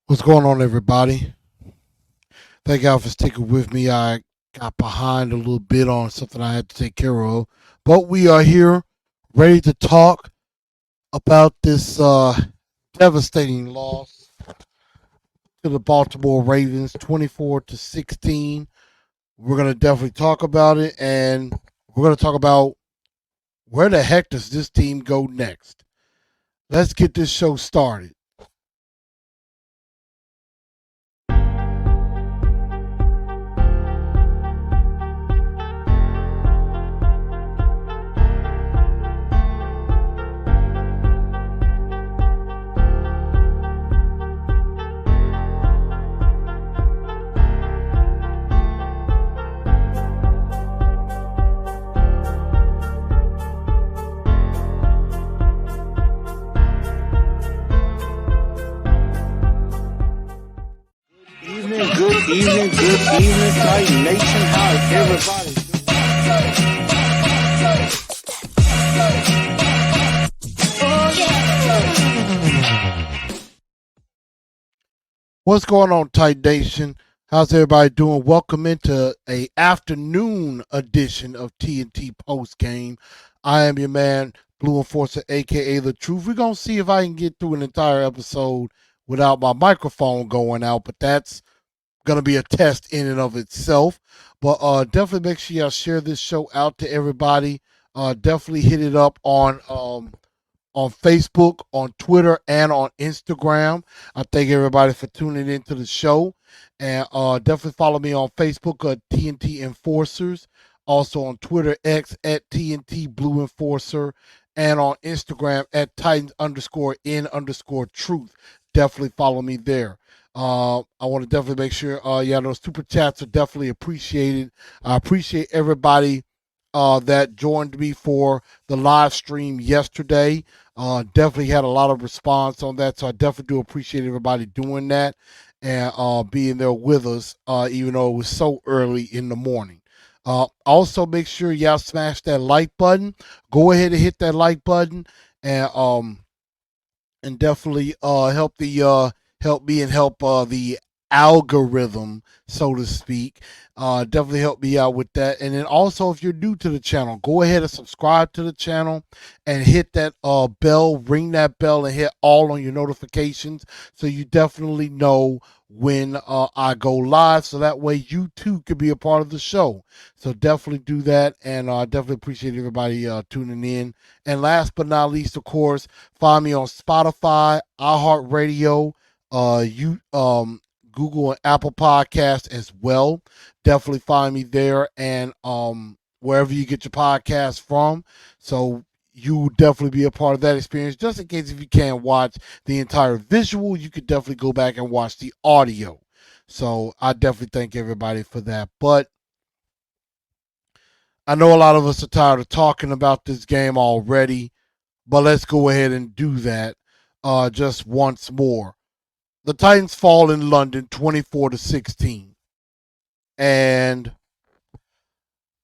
What's going on, everybody? Thank y'all for sticking with me. I got behind a little bit on something I had to take care of, but we are here, ready to talk about this devastating loss to the Baltimore Ravens, 24-16. We're gonna definitely talk about it, and we're gonna talk about where the heck does this team go next. Let's get this show started. Good evening, Titan Nation. How everybody What's going on, Titan Nation? How's everybody doing? Welcome into a afternoon edition of TNT Postgame. I am your man, Blue Enforcer, aka The Truth. We're gonna see if I can get through an entire episode without my microphone going out, but that's gonna be a test in and of itself. But definitely make sure y'all share this show out to everybody. Definitely hit it up on Facebook, on Twitter, and on Instagram. I thank everybody for tuning into the show. And definitely follow me on Facebook at TNT Enforcers. Also on Twitter, X at TNT Blue Enforcer. And on Instagram at Titans _N _truth. Definitely follow me there. I want to definitely make sure, those super chats are definitely appreciated. I appreciate everybody that joined me for the live stream yesterday. Definitely had a lot of response on that, so I definitely do appreciate everybody doing that and being there with us, even though it was so early in the morning. Also, make sure y'all smash that like button. Go ahead and hit that like button, and definitely help me and help the algorithm, so to speak. Definitely help me out with that. And then also, if you're new to the channel, go ahead and subscribe to the channel and hit that bell, ring that bell, and hit all on your notifications so you definitely know when I go live, so that way you too could be a part of the show. So definitely do that, and I definitely appreciate everybody tuning in. And last but not least, of course, find me on Spotify, iHeartRadio, you Google and Apple Podcasts as well. Definitely find me there, and wherever you get your podcast from. So you definitely be a part of that experience. Just in case if you can't watch the entire visual, you could definitely go back and watch the audio. So I definitely thank everybody for that. But I know a lot of us are tired of talking about this game already, but let's go ahead and do that just once more. The Titans fall in London 24-16. And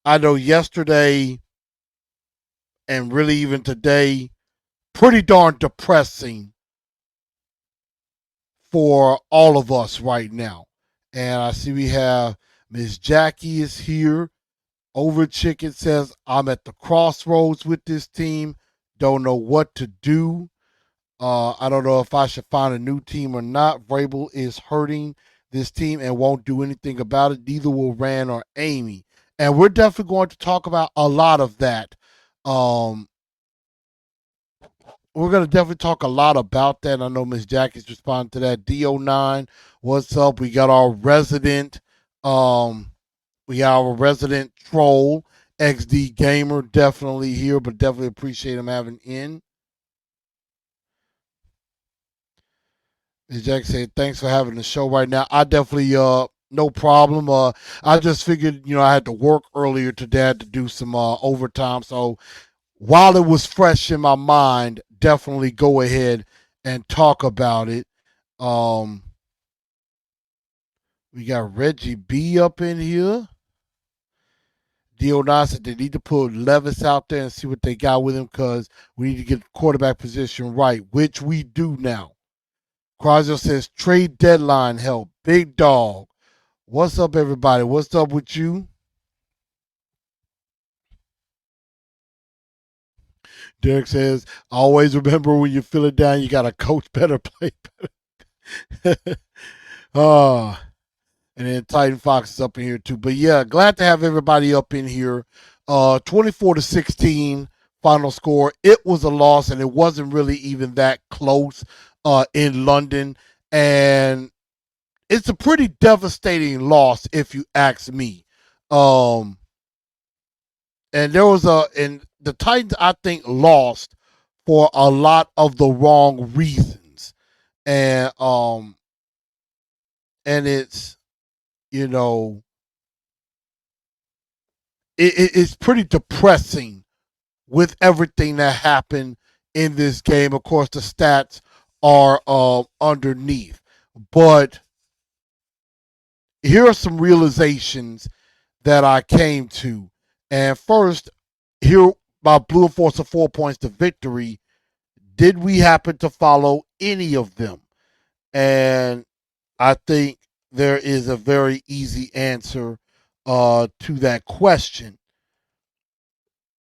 I know yesterday and really even today, pretty darn depressing for all of us right now. And I see we have Miss Jackie is here. Over Chicken says, I'm at the crossroads with this team. Don't know what to do. I don't know if I should find a new team or not. Vrabel is hurting this team and won't do anything about it. Neither will Rand or Amy. And we're definitely going to talk about a lot of that. We're going to definitely talk a lot about that. I know Miss Jackie's responding to that. DO9, what's up? We got our resident, troll, XD Gamer, definitely here, but definitely appreciate him having in. As Jack said, thanks for having the show right now. I definitely no problem. I just figured, I had to work earlier today. I had to do some overtime. So while it was fresh in my mind, definitely go ahead and talk about it. We got Reggie B up in here. D09 said they need to put Levis out there and see what they got with him because we need to get the quarterback position right, which we do now. Quasio says trade deadline help. Big dog. What's up, everybody? What's up with you? Derek says, always remember when you feel it down, you got to coach better, play better. Oh, and then Titan Fox is up in here too. But yeah, glad to have everybody up in here. 24-16 final score. It was a loss, and it wasn't really even that close in London. And it's a pretty devastating loss, if you ask me. Um, and the Titans, I think, lost for a lot of the wrong reasons. And and it's, you know, it's pretty depressing with everything that happened in this game. Of course, the stats are underneath, but here are some realizations that I came to. And first, here by Blue Enforcer 4 points to victory. Did we happen to follow any of them? And I think there is a very easy answer to that question.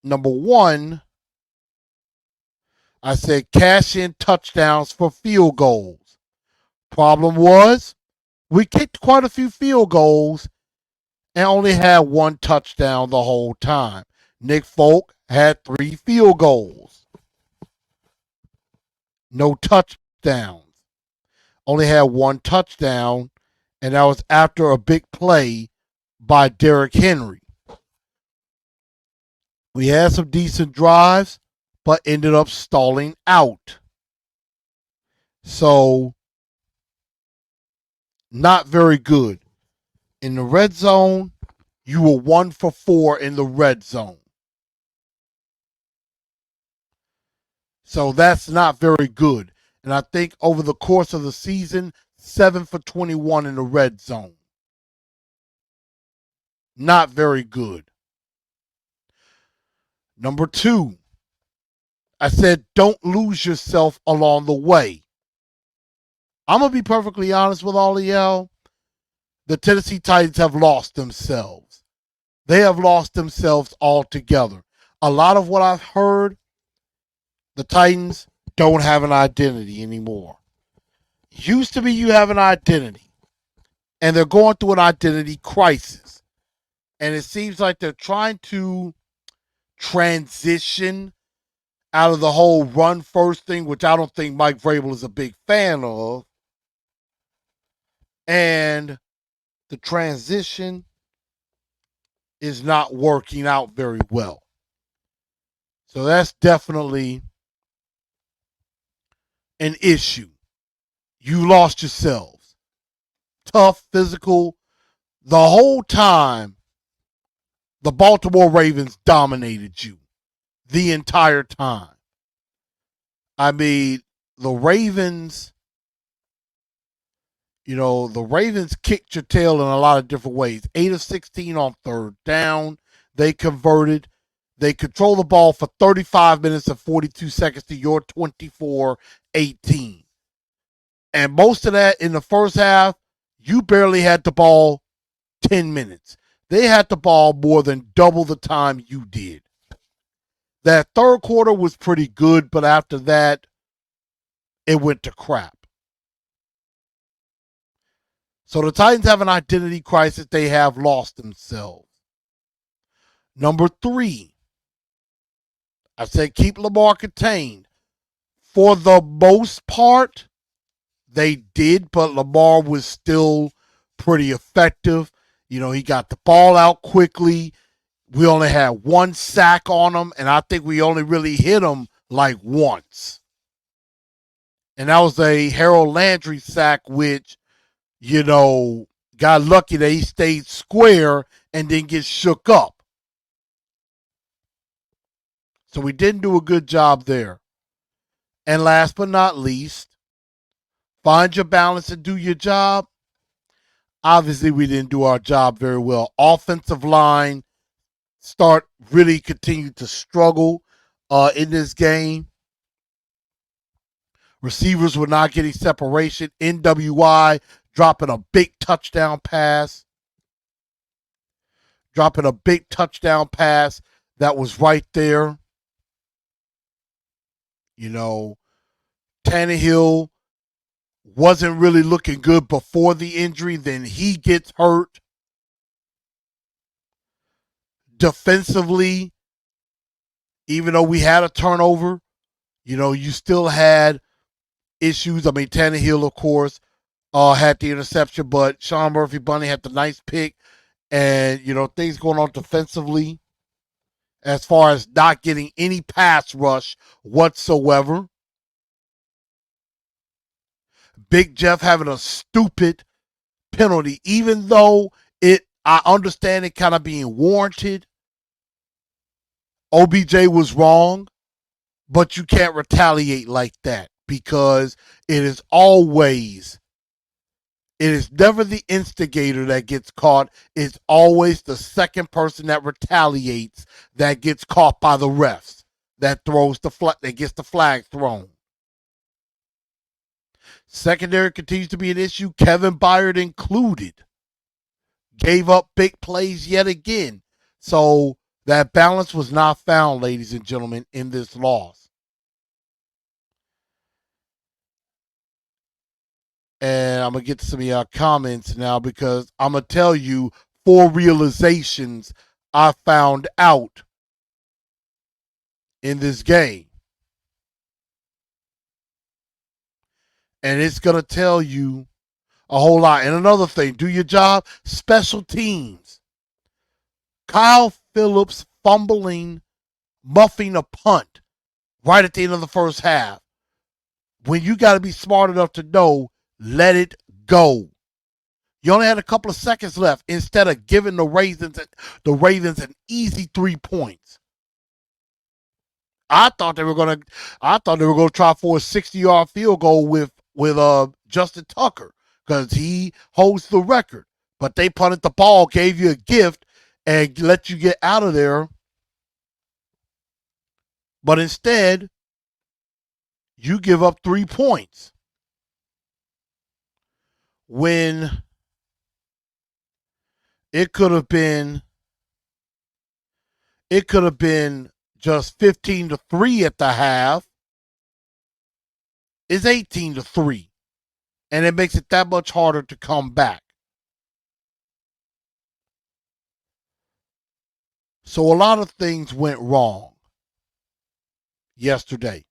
Number one, I said cash in touchdowns for field goals. Problem was, we kicked quite a few field goals and only had one touchdown the whole time. Nick Folk had 3 field goals, no touchdowns. Only had one touchdown, and that was after a big play by Derrick Henry. We had some decent drives, but ended up stalling out. So, not very good. In the red zone, you were 1 for 4 in the red zone. So that's not very good. And I think over the course of the season, 7 for 21 in the red zone. Not very good. Number 2, I said don't lose yourself along the way. I'm going to be perfectly honest with all of y'all. The Tennessee Titans have lost themselves. They have lost themselves altogether. A lot of what I've heard, the Titans don't have an identity anymore. Used to be you have an identity, and they're going through an identity crisis. And it seems like they're trying to transition out of the whole run first thing, which I don't think Mike Vrabel is a big fan of. And the transition is not working out very well. So that's definitely an issue. You lost yourselves. Tough, physical. The whole time, the Baltimore Ravens dominated you the entire time. I mean, the Ravens, the Ravens kicked your tail in a lot of different ways. 8 of 16 on third down. They converted. They controlled the ball for 35 minutes and 42 seconds to your 24-18. And most of that in the first half, you barely had the ball 10 minutes. They had the ball more than double the time you did. That third quarter was pretty good, but after that, it went to crap. So the Titans have an identity crisis. They have lost themselves. Number 3, I said keep Lamar contained. For the most part, they did, but Lamar was still pretty effective. He got the ball out quickly. We only had 1 sack on him, and I think we only really hit him like once. And that was a Harold Landry sack, which, got lucky that he stayed square and didn't get shook up. So we didn't do a good job there. And last but not least, find your balance and do your job. Obviously, we didn't do our job very well. Offensive line continue to struggle in this game. Receivers were not getting separation. NWI dropping a big touchdown pass. Dropping a big touchdown pass that was right there. You know, Tannehill wasn't really looking good before the injury. Then he gets hurt. Defensively, even though we had a turnover, you still had issues. I mean, Tannehill, of course, had the interception, but Sean Murphy-Bunting had the nice pick. And, things going on defensively as far as not getting any pass rush whatsoever. Big Jeff having a stupid penalty, even though I understand it kind of being warranted. OBJ was wrong, but you can't retaliate like that because it is never the instigator that gets caught. It's always the second person that retaliates that gets caught by the refs, that gets the flag thrown. Secondary continues to be an issue, Kevin Byard included. Gave up big plays yet again. So that balance was not found, ladies and gentlemen, in this loss. And I'm going to get to some of y'all comments now because I'm going to tell you 4 realizations I found out in this game. And it's going to tell you a whole lot. And another thing, do your job. Special teams. Kyle Phillips fumbling, muffing a punt right at the end of the first half. When you got to be smart enough to know, let it go. You only had a couple of seconds left instead of giving the Ravens an easy 3 points. I thought they were gonna try for a 60-yard field goal with Justin Tucker because he holds the record. But they punted the ball, gave you a gift, and let you get out of there. But instead, you give up 3 points. When it could have been just 15-3 at the half. It's 18-3. And it makes it that much harder to come back. So a lot of things went wrong yesterday.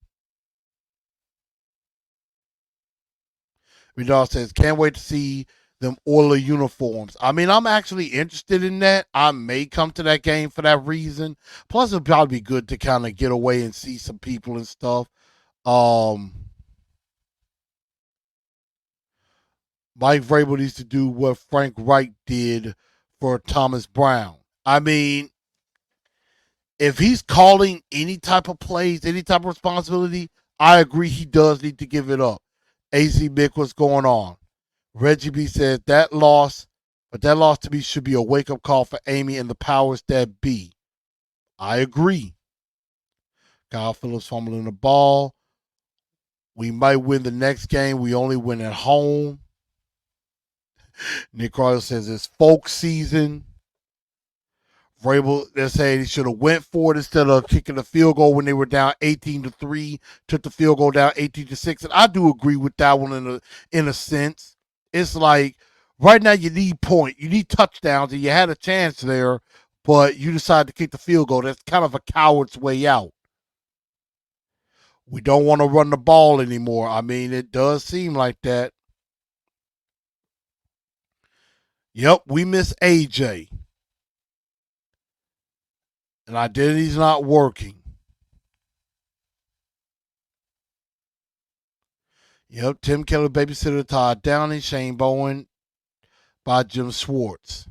Vidal says, can't wait to see them Oiler uniforms. I mean, I'm actually interested in that. I may come to that game for that reason. Plus, it'll probably be good to kind of get away and see some people and stuff. Mike Vrabel needs to do what Frank Reich did for Thomas Brown. I mean, if he's calling any type of plays, any type of responsibility, I agree he does need to give it up. AZ Mick, what's going on? Reggie B says that loss to me should be a wake-up call for Amy and the powers that be. I agree. Kyle Phillips fumbling the ball. We might win the next game. We only win at home. Nick Royal says it's folk season. Vrabel, they're saying he should have went for it instead of kicking the field goal when they were down 18-3, took the field goal down 18-6. And I do agree with that one in a sense. It's like right now you need points, you need touchdowns, and you had a chance there, but you decided to kick the field goal. That's kind of a coward's way out. We don't want to run the ball anymore. I mean, it does seem like that. Yep, we miss AJ. And identity's not working. Yep, Tim Kelly, babysitter Todd Downing, Shane Bowen by Jim Schwartz.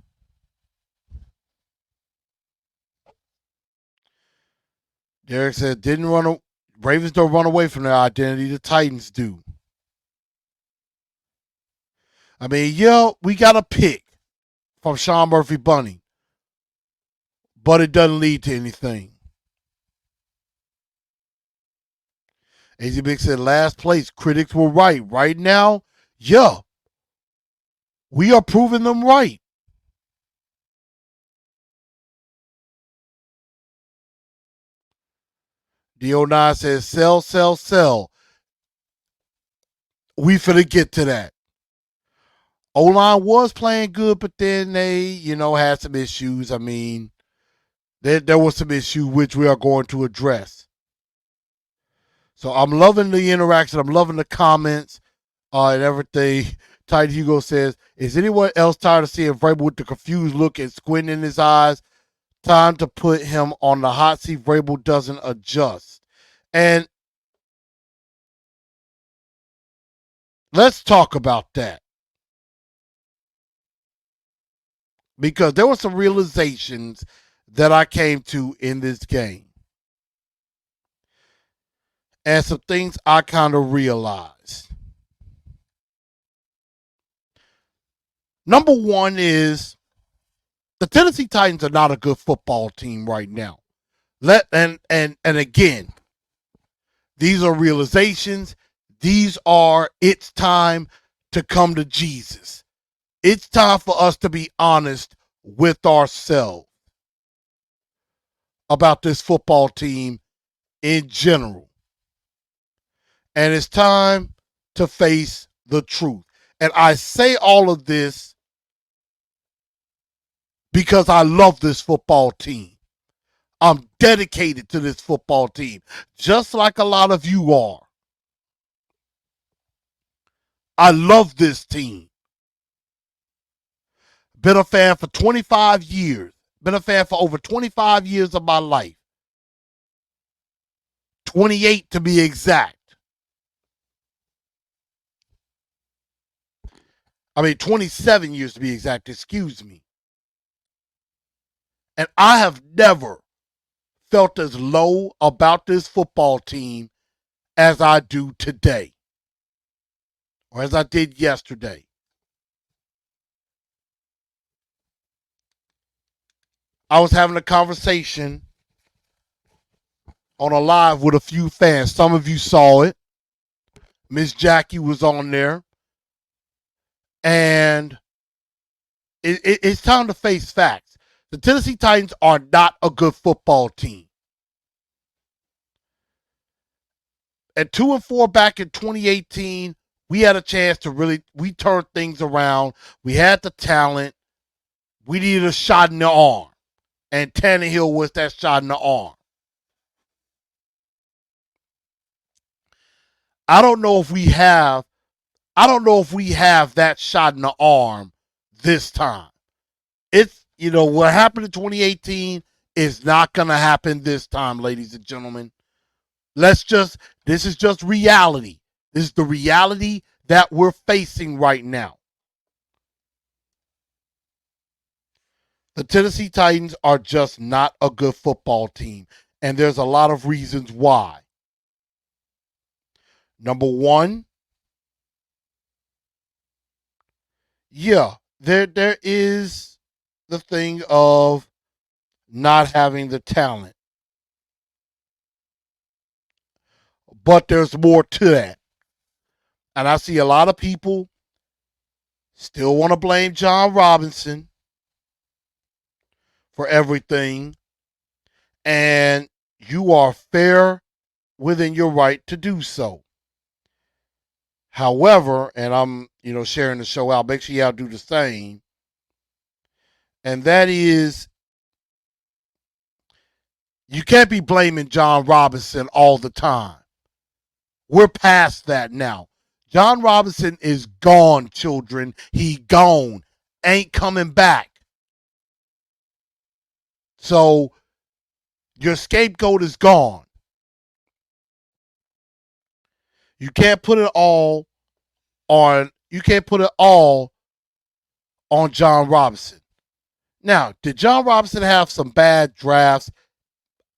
Derek said, Ravens don't run away from their identity. The Titans do. I mean, we got a pick from Sean Murphy-Bunting, but it doesn't lead to anything. AZ Big said last place. Critics were right. Right now, yeah, we are proving them right. DO9 says sell, sell, sell. We finna get to that. O-line was playing good, but then they, had some issues. I mean, there was some issues which we are going to address. So I'm loving the interaction. I'm loving the comments and everything. Tight Hugo says, is anyone else tired of seeing Vrabel with the confused look and squinting in his eyes? Time to put him on the hot seat. Vrabel doesn't adjust. And let's talk about that. Because there were some realizations that I came to in this game. And some things I kind of realized. Number one is the Tennessee Titans are not a good football team right now. And again, these are realizations. These are it's time to come to Jesus. It's time for us to be honest with ourselves about this football team in general. And it's time to face the truth. And I say all of this because I love this football team. I'm dedicated to this football team, just like a lot of you are. I love this team. Been a fan for 25 years. Been a fan for over 25 years of my life. 28 to be exact. 27 years to be exact, excuse me. And I have never felt as low about this football team as I do today, or as I did yesterday. I was having a conversation on a live with a few fans. Some of you saw it. Miss Jackie was on there. And it's time to face facts. The Tennessee Titans are not a good football team. At 2-4 back in 2018, we had a chance to we turned things around. We had the talent. We needed a shot in the arm. And Tannehill was that shot in the arm. I don't know if we have that shot in the arm this time. It's, what happened in 2018 is not going to happen this time, ladies and gentlemen. This is just reality. This is the reality that we're facing right now. The Tennessee Titans are just not a good football team. And there's a lot of reasons why. Number one, there is the thing of not having the talent. But there's more to that. And I see a lot of people still want to blame John Robinson for everything. And you are fair within your right to do so. However, and I'm, sharing the show out, make sure y'all do the same. And that is, you can't be blaming John Robinson all the time. We're past that now. John Robinson is gone, children. He gone. Ain't coming back. So your scapegoat is gone. You can't put it all on John Robinson. Now, did John Robinson have some bad drafts?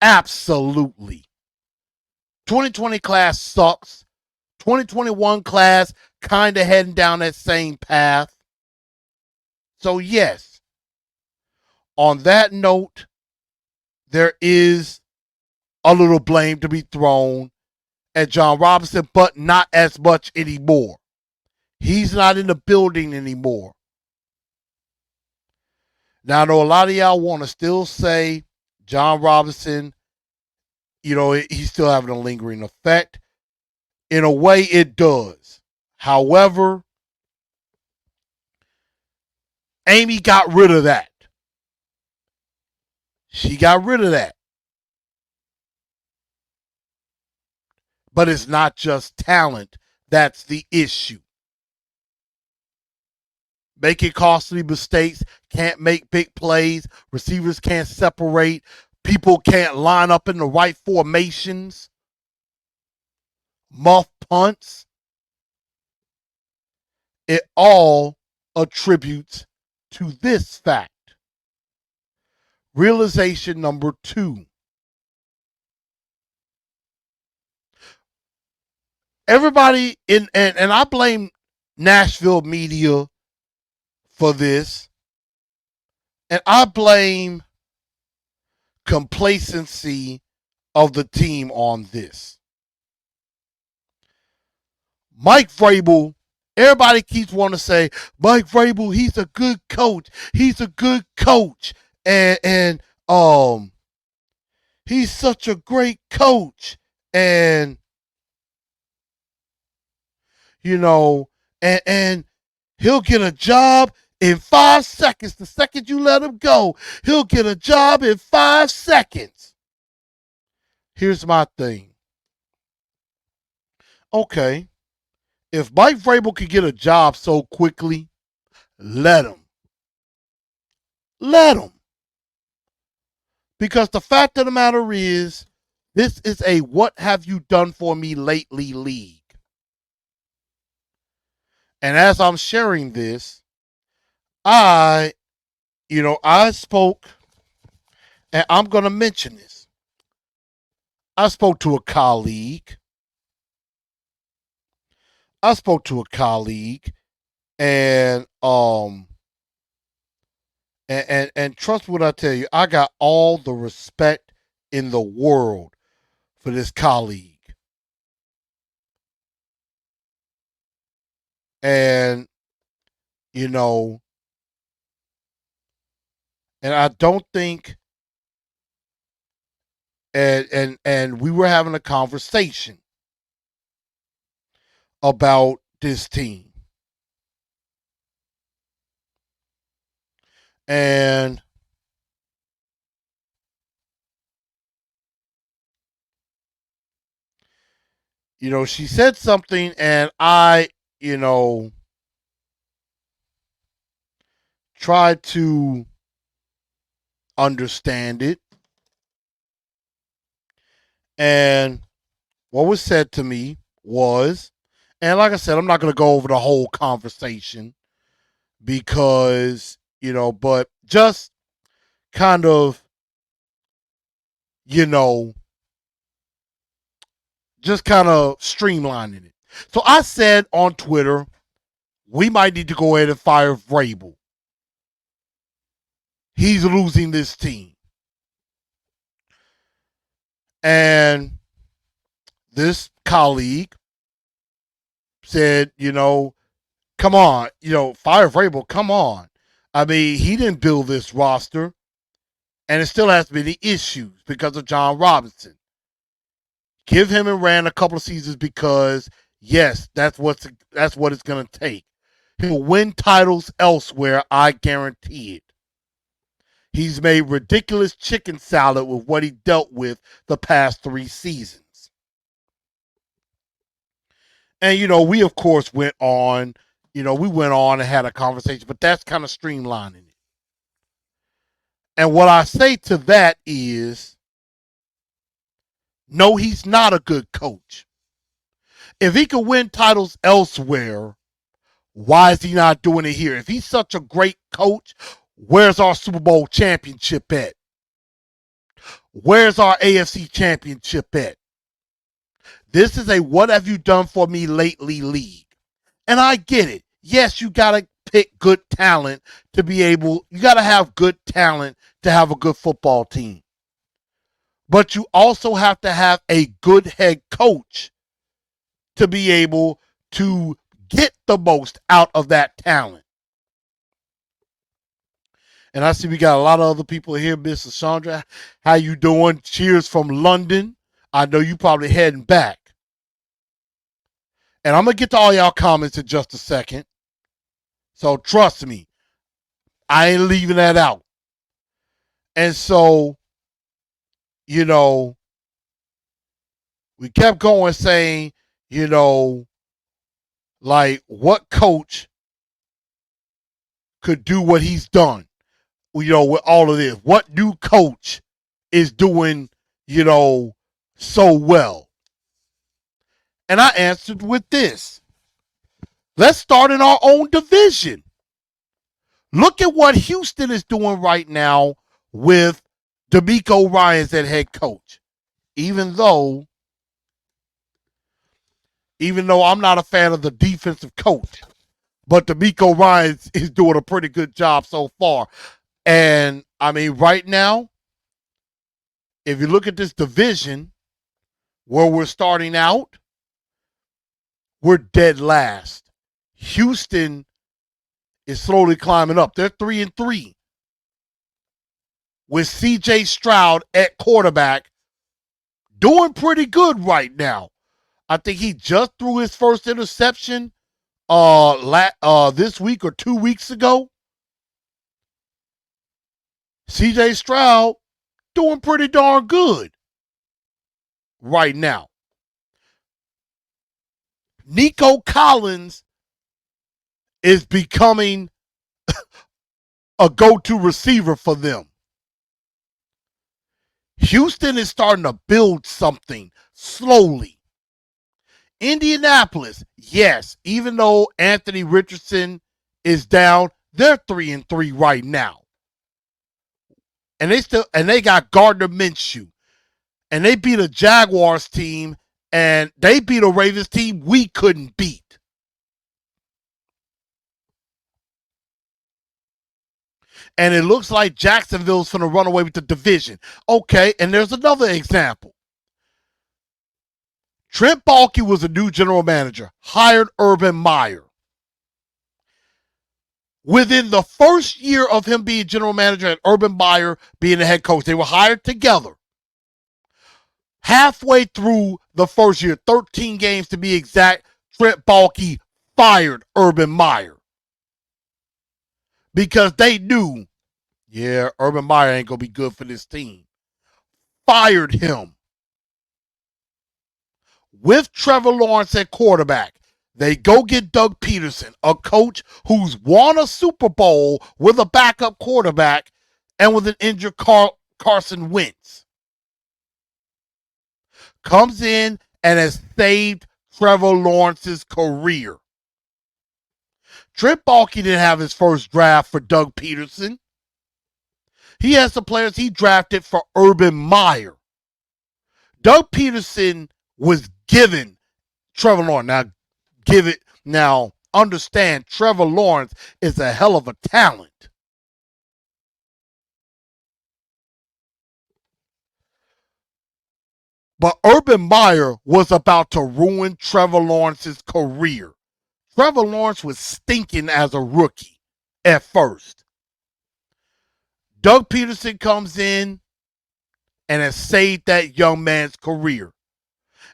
Absolutely. 2020 class sucks. 2021 class kind of heading down that same path. So yes, on that note, there is a little blame to be thrown. at John Robinson, but not as much anymore. He's not in the building anymore. Now, I know a lot of y'all want to still say John Robinson, he's still having a lingering effect. In a way, it does. However, Amy got rid of that. She got rid of that. But it's not just talent that's the issue. Making costly mistakes, can't make big plays, receivers can't separate, people can't line up in the right formations, muff punts. It all attributes to this fact. Realization number 2. Everybody and I blame Nashville media for this. And I blame complacency of the team on this. Mike Vrabel, everybody keeps wanting to say, Mike Vrabel, he's a good coach. He's a good coach. And he's such a great coach. And and he'll get a job in 5 seconds. The second you let him go, he'll get a job in 5 seconds. Here's my thing. Okay, if Mike Vrabel could get a job so quickly, let him. Let him. Because the fact of the matter is, this is a what have you done for me lately league. And as I'm sharing this, I spoke, and I'm going to mention this. I spoke to a colleague. And and trust what I tell you, I got all the respect in the world for this colleague. And and I don't think and we were having a conversation about this team. And she said something, and I, tried to understand it. And what was said to me was, and like I said, I'm not going to go over the whole conversation because, but just kind of, just kind of streamlining it. So I said on Twitter, we might need to go ahead and fire Vrabel. He's losing this team. And this colleague said, come on, fire Vrabel, come on. I mean, he didn't build this roster, and it still has many issues because of John Robinson. Give him and ran a couple of seasons because, yes, that's what it's going to take. He'll win titles elsewhere, I guarantee it. He's made ridiculous chicken salad with what he dealt with the past 3 seasons. And, we, of course, went on and had a conversation, but that's kind of streamlining it. And what I say to that is, no, he's not a good coach. If he could win titles elsewhere, why is he not doing it here? If he's such a great coach, where's our Super Bowl championship at? Where's our AFC championship at? This is a what have you done for me lately league. And I get it. Yes, you got to pick good talent to be able, you got to have good talent to have a good football team. But you also have to have a good head coach to be able to get the most out of that talent. And I see we got a lot of other people here. Miss Chandra, how you doing? Cheers from London. I know you probably heading back. And I'm going to get to all y'all comments in just a second. So trust me, I ain't leaving that out. And so, you know, we kept going saying, you know, like what coach could do what he's done, you know, with all of this? What new coach is doing, you know, so well? And I answered with this. Let's start in our own division. Look at what Houston is doing right now with D'Amico Ryans at head coach. Even though I'm not a fan of the defensive coach, but D'Amico Ryans is doing a pretty good job so far. And I mean, right now, if you look at this division where we're starting out, we're dead last. Houston is slowly climbing up. They're 3-3 with C.J. Stroud at quarterback, doing pretty good right now. I think he just threw his first interception this week or 2 weeks ago. C.J. Stroud doing pretty darn good right now. Nico Collins is becoming a go-to receiver for them. Houston is starting to build something slowly. Indianapolis, yes, even though Anthony Richardson is down, they're 3-3 right now. And they got Gardner Minshew. And they beat a Jaguars team, and they beat a Ravens team we couldn't beat. And it looks like Jacksonville's going to run away with the division. Okay, and there's another example. Trent Baalke was a new general manager, hired Urban Meyer. Within the first year of him being general manager and Urban Meyer being the head coach, they were hired together. Halfway through the first year, 13 games to be exact, Trent Baalke fired Urban Meyer. Because they knew, yeah, Urban Meyer ain't going to be good for this team. Fired him. With Trevor Lawrence at quarterback, they go get Doug Peterson, a coach who's won a Super Bowl with a backup quarterback and with an injured Carson Wentz. Comes in and has saved Trevor Lawrence's career. Trent Baalke didn't have his first draft for Doug Peterson. He has some players he drafted for Urban Meyer. Doug Peterson was given Trevor Lawrence. Now, understand, Trevor Lawrence is a hell of a talent. But Urban Meyer was about to ruin Trevor Lawrence's career. Trevor Lawrence was stinking as a rookie at first. Doug Peterson comes in and has saved that young man's career.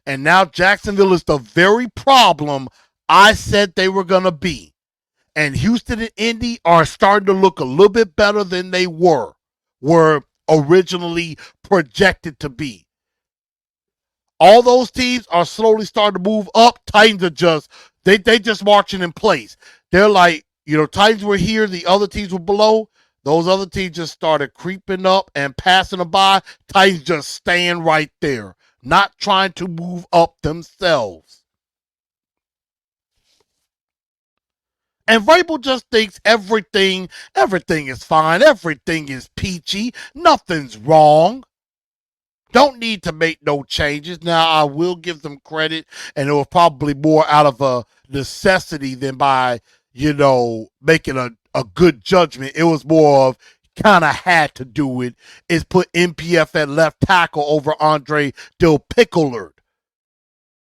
And now Jacksonville is the very problem I said they were going to be. And Houston and Indy are starting to look a little bit better than they were originally projected to be. All those teams are slowly starting to move up. Titans are just, they just marching in place. They're like, you know, Titans were here, the other teams were below. Those other teams just started creeping up and passing them by. Titans just staying right there, not trying to move up themselves. And Vrabel just thinks everything is fine. Everything is peachy. Nothing's wrong. Don't need to make no changes. Now, I will give them credit, and it was probably more out of a necessity than by, you know, making a good judgment. It was more of kind of had to do it, is put MPF at left tackle over Andre Del Piccolo.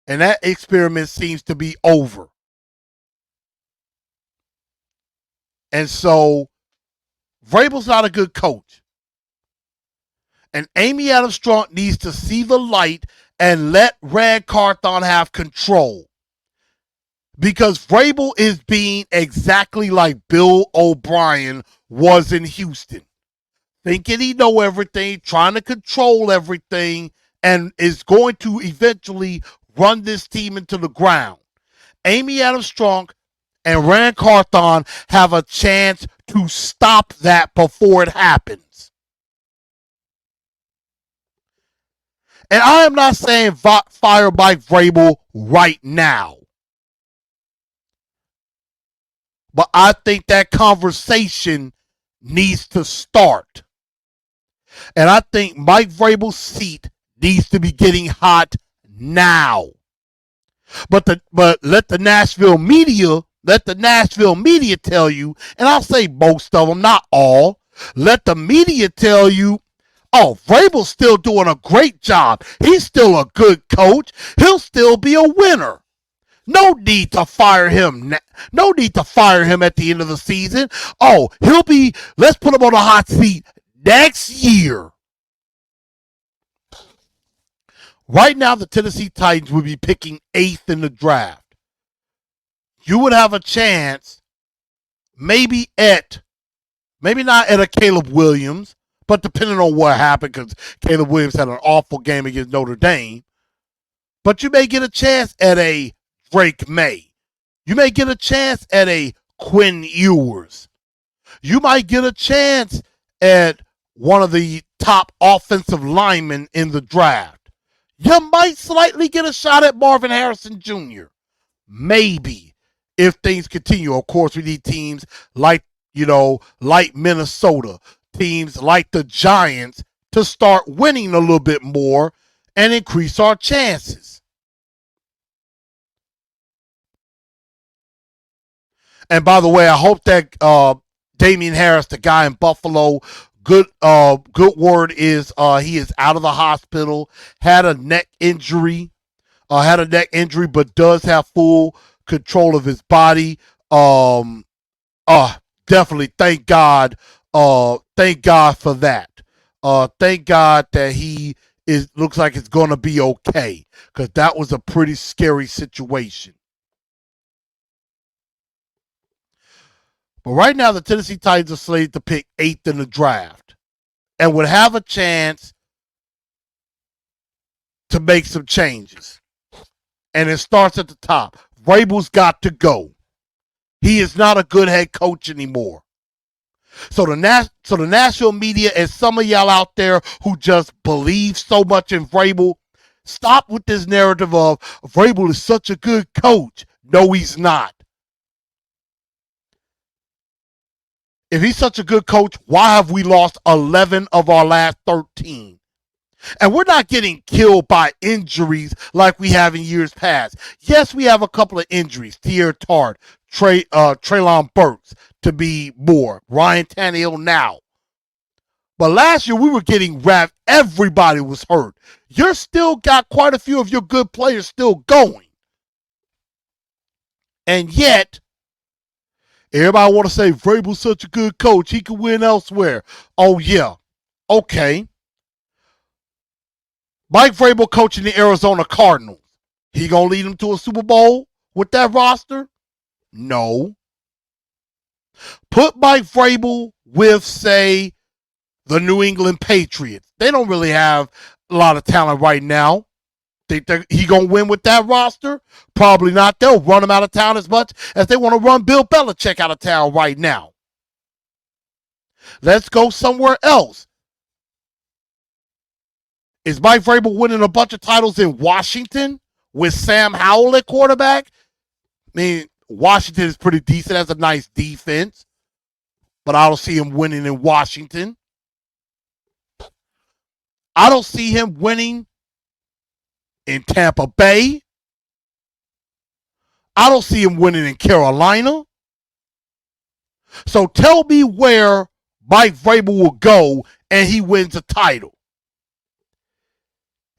And that experiment seems to be over. And so Vrabel's not a good coach. And Amy Adams Strunk needs to see the light and let Rand Carthon have control. Because Vrabel is being exactly like Bill O'Brien was in Houston. Thinking he know everything, trying to control everything, and is going to eventually run this team into the ground. Amy Adams Strunk and Rand Carthon have a chance to stop that before it happens. And I am not saying fire Mike Vrabel right now. But I think that conversation needs to start. And I think Mike Vrabel's seat needs to be getting hot now. But let the Nashville media tell you, and I'll say most of them, not all. Let the media tell you, oh, Vrabel's still doing a great job. He's still a good coach. He'll still be a winner. No need to fire him. No need to fire him at the end of the season. Oh, let's put him on the hot seat next year. Right now, the Tennessee Titans would be picking 8th in the draft. You would have a chance, maybe not at a Caleb Williams, but depending on what happened, because Caleb Williams had an awful game against Notre Dame. But you may get a chance at a Drake May. You may get a chance at a Quinn Ewers. You might get a chance at one of the top offensive linemen in the draft. You might slightly get a shot at Marvin Harrison Jr. Maybe, if things continue. Of course, we need teams like Minnesota, teams like the Giants to start winning a little bit more and increase our chances. And by the way, I hope that Damian Harris, the guy in Buffalo, good word is he is out of the hospital. Had a neck injury, but does have full control of his body. Definitely thank God. Thank God for that. Thank God that he looks like it's gonna be okay, because that was a pretty scary situation. But right now, the Tennessee Titans are slated to pick 8th in the draft and would have a chance to make some changes. And it starts at the top. Vrabel's got to go. He is not a good head coach anymore. So the national media and some of y'all out there who just believe so much in Vrabel, stop with this narrative of Vrabel is such a good coach. No, he's not. If he's such a good coach, why have we lost 11 of our last 13? And we're not getting killed by injuries like we have in years past. Yes, we have a couple of injuries. Tier Tart, Treylon Burks, to be more. Ryan Tannehill now. But last year, we were getting wrapped. Everybody was hurt. You're still got quite a few of your good players still going. And yet, everybody want to say Vrabel's such a good coach. He can win elsewhere. Oh, yeah. Okay. Mike Vrabel coaching the Arizona Cardinals. He going to lead them to a Super Bowl with that roster? No. Put Mike Vrabel with, say, the New England Patriots. They don't really have a lot of talent right now. Think he going to win with that roster? Probably not. They'll run him out of town as much as they want to run Bill Belichick out of town right now. Let's go somewhere else. Is Mike Vrabel winning a bunch of titles in Washington with Sam Howell at quarterback? I mean, Washington is pretty decent, has a nice defense, but I don't see him winning in Washington. I don't see him winning in Tampa Bay. I don't see him winning in Carolina. So tell me where Mike Vrabel will go and he wins a title.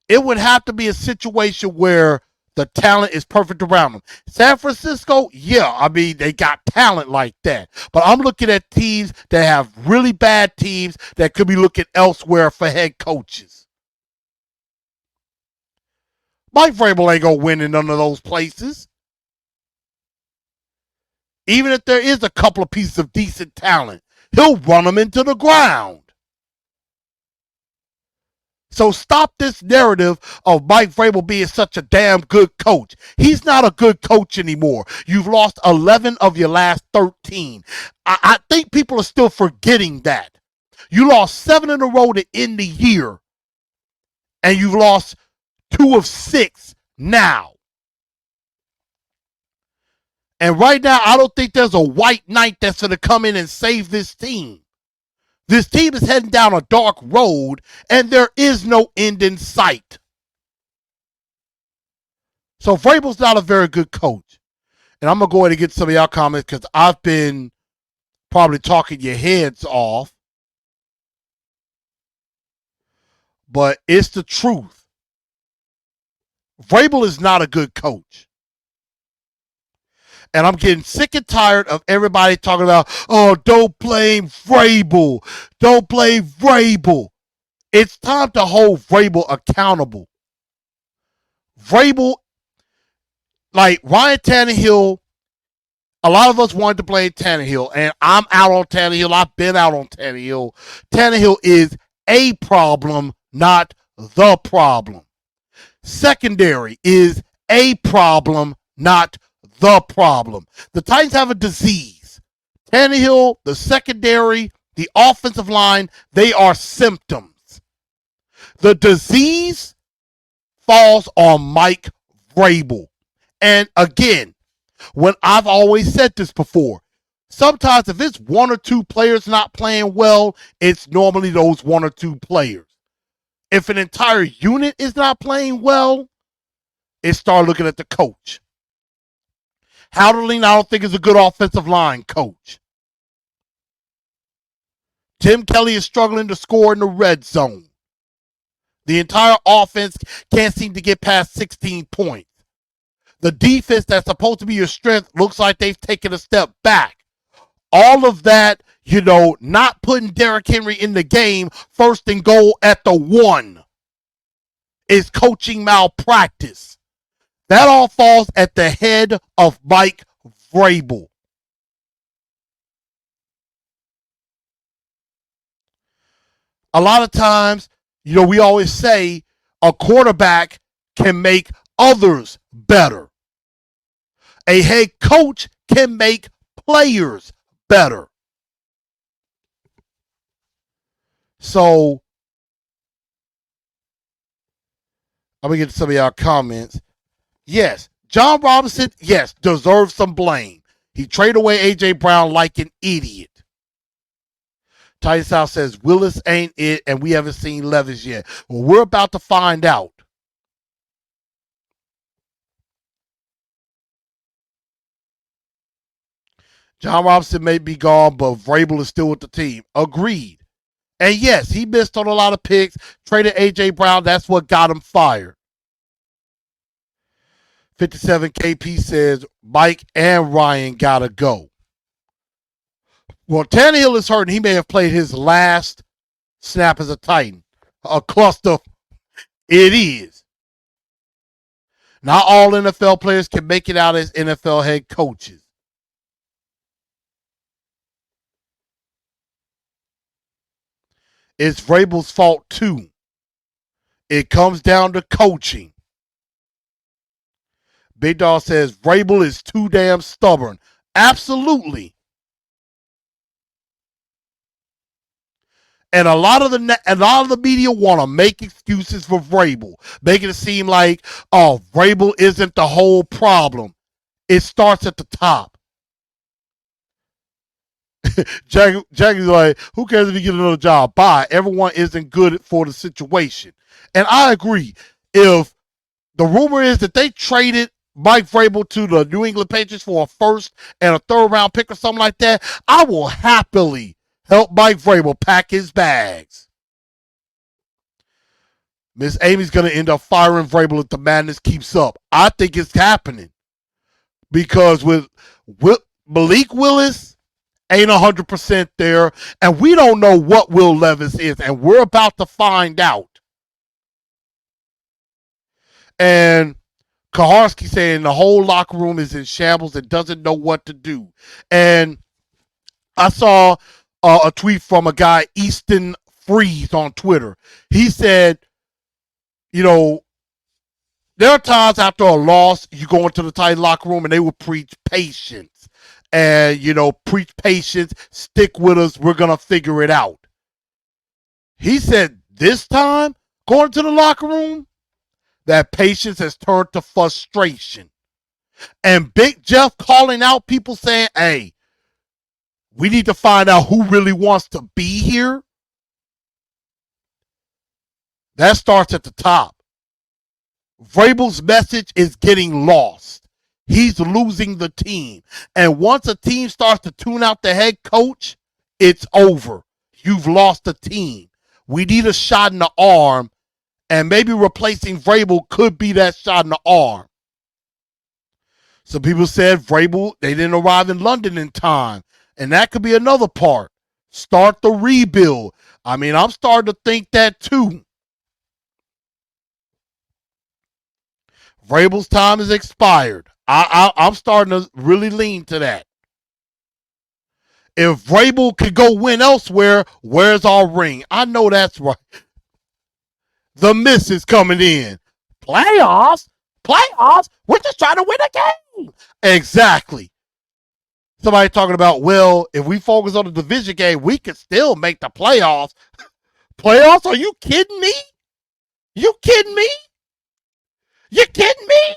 It would have to be a situation where The talent is perfect around them. San Francisco, yeah, I mean, they got talent like that. But I'm looking at teams that have really bad teams that could be looking elsewhere for head coaches. Mike Vrabel ain't going to win in none of those places. Even if there is a couple of pieces of decent talent, he'll run them into the ground. So stop this narrative of Mike Vrabel being such a damn good coach. He's not a good coach anymore. You've lost 11 of your last 13. I think people are still forgetting that. You lost 7 in a row to end the year, and you've lost 2 of 6 now. And right now, I don't think there's a white knight that's going to come in and save this team. This team is heading down a dark road, and there is no end in sight. So Vrabel's not a very good coach. And I'm going to go ahead and get some of y'all comments because I've been probably talking your heads off. But it's the truth. Vrabel is not a good coach. And I'm getting sick and tired of everybody talking about, oh, don't blame Vrabel. Don't blame Vrabel. It's time to hold Vrabel accountable. Vrabel, like Ryan Tannehill, a lot of us wanted to blame Tannehill, and I'm out on Tannehill. I've been out on Tannehill. Tannehill is a problem, not the problem. Secondary is a problem, not the problem. The Titans have a disease. Tannehill, the secondary, the offensive line, they are symptoms. The disease falls on Mike Vrabel. And again, when I've always said this before, sometimes if it's 1 or 2 players not playing well, it's normally those 1 or 2 players. If an entire unit is not playing well, it start looking at the coach. Howderling, I don't think is a good offensive line coach. Tim Kelly is struggling to score in the red zone. The entire offense can't seem to get past 16 points. The defense that's supposed to be your strength looks like they've taken a step back. All of that, not putting Derrick Henry in the game first and goal at the 1 is coaching malpractice. That all falls at the head of Mike Vrabel. A lot of times, we always say a quarterback can make others better. A head coach can make players better. So, I'm going to get to some of y'all comments. Yes, John Robinson, deserves some blame. He traded away A.J. Brown like an idiot. Titan South says, Willis ain't it, and we haven't seen Levis yet. Well, we're about to find out. John Robinson may be gone, but Vrabel is still with the team. Agreed. And yes, he missed on a lot of picks, traded A.J. Brown. That's what got him fired. 57 KP says Mike and Ryan gotta go. Well, Tannehill is hurt, and he may have played his last snap as a Titan. A cluster. It is. Not all NFL players can make it out as NFL head coaches. It's Vrabel's fault, too. It comes down to coaching. Big Dog says Vrabel is too damn stubborn. Absolutely. And a lot of the media want to make excuses for Vrabel, making it seem like, oh, Vrabel isn't the whole problem. It starts at the top. Jackie's like, who cares if you get another job? Bye. Everyone isn't good for the situation. And I agree. If the rumor is that they traded Mike Vrabel to the New England Patriots for a first and a third round pick or something like that, I will happily help Mike Vrabel pack his bags. Miss Amy's going to end up firing Vrabel if the madness keeps up. I think it's happening because with Malik Willis ain't 100% there, and we don't know what Will Levis is, and we're about to find out. And Kaharski saying the whole locker room is in shambles and doesn't know what to do. And I saw a tweet from a guy, Easton Freeze, on Twitter. He said, you know, there are times after a loss, you go into the tight locker room and they will preach patience. And, you know, preach patience, stick with us, we're going to figure it out. He said this time, going to the locker room, that patience has turned to frustration. And Big Jeff calling out people saying, hey, we need to find out who really wants to be here. That starts at the top. Vrabel's message is getting lost. He's losing the team. And once a team starts to tune out the head coach, it's over. You've lost the team. We need a shot in the arm, and maybe replacing Vrabel could be that shot in the arm. Some people said Vrabel, they didn't arrive in London in time, and that could be another part. Start the rebuild. I mean, I'm starting to think that too. Vrabel's time is expired. I'm starting to really lean to that. If Vrabel could go win elsewhere, where's our ring? I know that's right. The miss is coming in. Playoffs? Playoffs? We're just trying to win a game. Exactly. Somebody talking about, well, if we focus on the division game, we could still make the playoffs. Playoffs? Are you kidding me? You kidding me? You kidding me?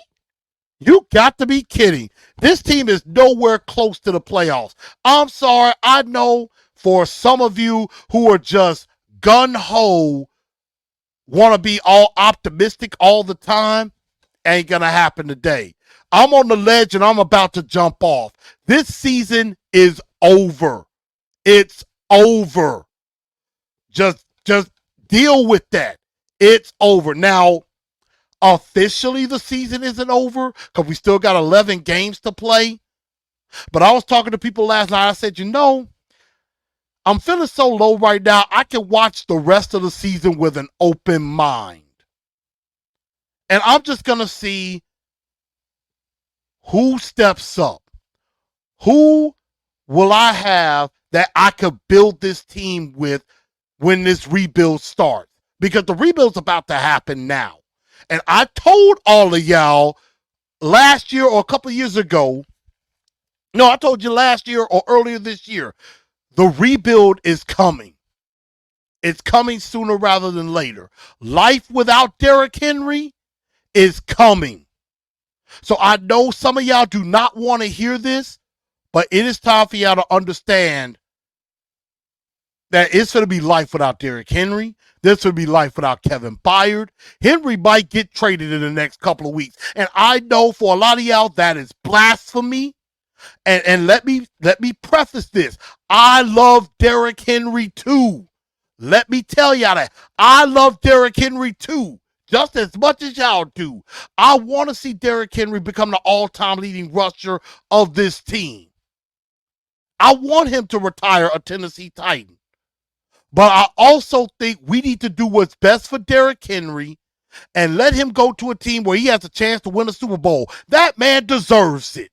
You got to be kidding. This team is nowhere close to the playoffs. I'm sorry. I know for some of you who are just gun-ho, want to be all optimistic all the time, ain't going to happen today. I'm on the ledge and I'm about to jump off. This season is over. It's over. Just deal with that. It's over. Now, officially the season isn't over because we still got 11 games to play. But I was talking to people last night. I said, you know, I'm feeling so low right now, I can watch the rest of the season with an open mind. And I'm just going to see who steps up. Who will I have that I could build this team with when this rebuild starts? Because the rebuild's about to happen now. And I told all of y'all last year or a couple of years ago, no, I told you last year or earlier this year, the rebuild is coming. It's coming sooner rather than later. Life without Derrick Henry is coming. So I know some of y'all do not want to hear this, but it is time for y'all to understand that it's going to be life without Derrick Henry. There's going to be life without Kevin Byard. Henry might get traded in the next couple of weeks. And I know for a lot of y'all that is blasphemy. And let me preface this. I love Derrick Henry too. Let me tell y'all that. I love Derrick Henry too, just as much as y'all do. I want to see Derrick Henry become the all-time leading rusher of this team. I want him to retire a Tennessee Titan. But I also think we need to do what's best for Derrick Henry and let him go to a team where he has a chance to win a Super Bowl. That man deserves it.